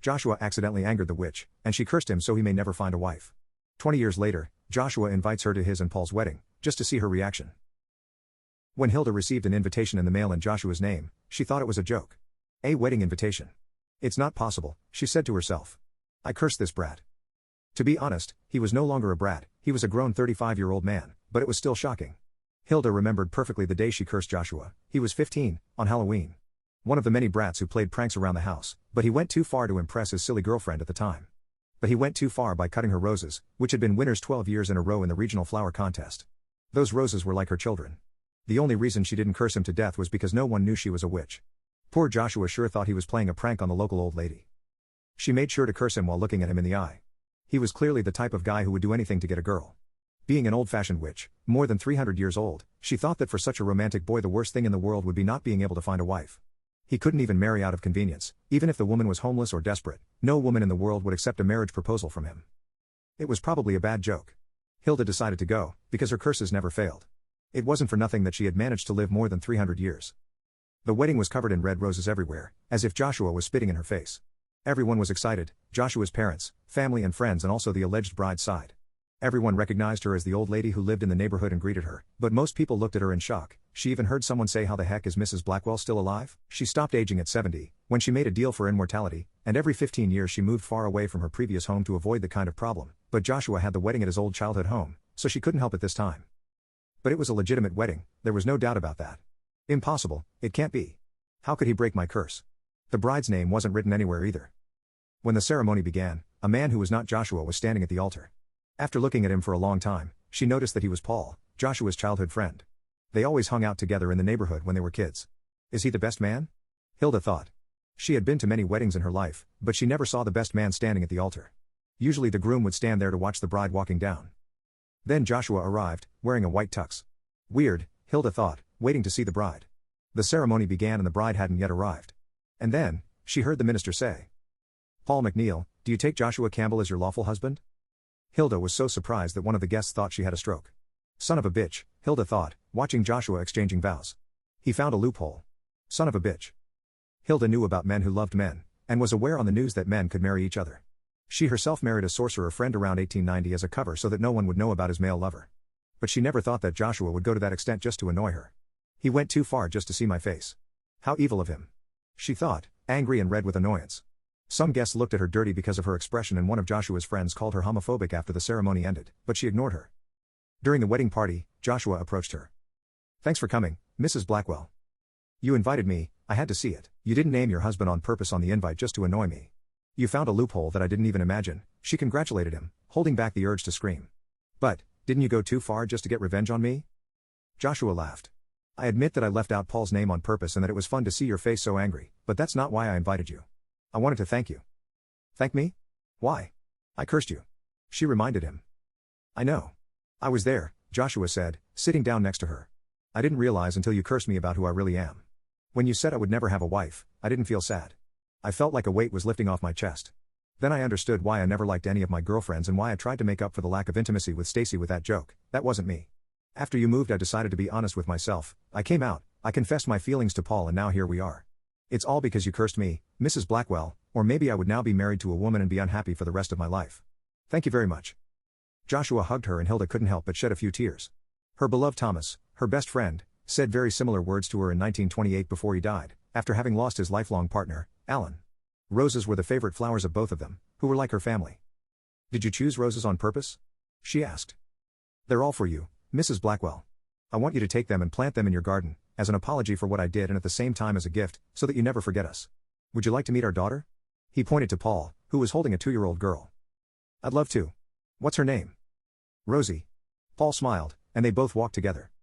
Joshua accidentally angered the witch, and she cursed him so he may never find a wife. 20 years later, Joshua invites her to his and Paul's wedding, just to see her reaction. When Hilda received an invitation in the mail in Joshua's name, she thought it was a joke. A wedding invitation. It's not possible, she said to herself. I cursed this brat. To be honest, he was no longer a brat, he was a grown 35-year-old man, but it was still shocking. Hilda remembered perfectly the day she cursed Joshua. He was 15, on Halloween. One of the many brats who played pranks around the house, but he went too far to impress his silly girlfriend at the time. But he went too far by cutting her roses, which had been winners 12 years in a row in the regional flower contest. Those roses were like her children. The only reason she didn't curse him to death was because no one knew she was a witch. Poor Joshua sure thought he was playing a prank on the local old lady. She made sure to curse him while looking at him in the eye. He was clearly the type of guy who would do anything to get a girl. Being an old-fashioned witch, more than 300 years old, she thought that for such a romantic boy the worst thing in the world would be not being able to find a wife. He couldn't even marry out of convenience, even if the woman was homeless or desperate. No woman in the world would accept a marriage proposal from him. It was probably a bad joke. Hilda decided to go, because her curses never failed. It wasn't for nothing that she had managed to live more than 300 years. The wedding was covered in red roses everywhere, as if Joshua was spitting in her face. Everyone was excited, Joshua's parents, family and friends, and also the alleged bride's side. Everyone recognized her as the old lady who lived in the neighborhood and greeted her, but most people looked at her in shock. She even heard someone say, "How the heck is Mrs. Blackwell still alive?" She stopped aging at 70, when she made a deal for immortality, and every 15 years she moved far away from her previous home to avoid the kind of problem. But Joshua had the wedding at his old childhood home, so she couldn't help it this time. But it was a legitimate wedding, there was no doubt about that. Impossible, it can't be. How could he break my curse? The bride's name wasn't written anywhere either. When the ceremony began, a man who was not Joshua was standing at the altar. After looking at him for a long time, she noticed that he was Paul, Joshua's childhood friend. They always hung out together in the neighborhood when they were kids. Is he the best man? Hilda thought. She had been to many weddings in her life, but she never saw the best man standing at the altar. Usually the groom would stand there to watch the bride walking down. Then Joshua arrived, wearing a white tux. Weird, Hilda thought, waiting to see the bride. The ceremony began and the bride hadn't yet arrived. And then, she heard the minister say, "Paul McNeil, do you take Joshua Campbell as your lawful husband?" Hilda was so surprised that one of the guests thought she had a stroke. Son of a bitch, Hilda thought, watching Joshua exchanging vows. He found a loophole. Son of a bitch. Hilda knew about men who loved men, and was aware on the news that men could marry each other. She herself married a sorcerer friend around 1890 as a cover so that no one would know about his male lover. But she never thought that Joshua would go to that extent just to annoy her. He went too far just to see my face. How evil of him. She thought, angry and red with annoyance. Some guests looked at her dirty because of her expression, and one of Joshua's friends called her homophobic after the ceremony ended, but she ignored her. During the wedding party, Joshua approached her. "Thanks for coming, Mrs. Blackwell. You invited me, I had to see it. You didn't name your husband on purpose on the invite just to annoy me. You found a loophole that I didn't even imagine." She congratulated him, holding back the urge to scream. "But, didn't you go too far just to get revenge on me?" Joshua laughed. "I admit that I left out Paul's name on purpose and that it was fun to see your face so angry, but that's not why I invited you. I wanted to thank you." "Thank me? Why? I cursed you." She reminded him. "I know. I was there," Joshua said, sitting down next to her. "I didn't realize until you cursed me about who I really am. When you said I would never have a wife, I didn't feel sad. I felt like a weight was lifting off my chest. Then I understood why I never liked any of my girlfriends and why I tried to make up for the lack of intimacy with Stacy with that joke. That wasn't me. After you moved, I decided to be honest with myself. I came out, I confessed my feelings to Paul, and now here we are. It's all because you cursed me, Mrs. Blackwell, or maybe I would now be married to a woman and be unhappy for the rest of my life. Thank you very much." Joshua hugged her and Hilda couldn't help but shed a few tears. Her beloved Thomas, her best friend, said very similar words to her in 1928 before he died, after having lost his lifelong partner, Alan. Roses were the favorite flowers of both of them, who were like her family. "Did you choose roses on purpose?" she asked. "They're all for you, Mrs. Blackwell. I want you to take them and plant them in your garden, as an apology for what I did and at the same time as a gift, so that you never forget us. Would you like to meet our daughter?" He pointed to Paul, who was holding a 2-year-old girl. "I'd love to. What's her name?" "Rosie." Paul smiled, and they both walked together.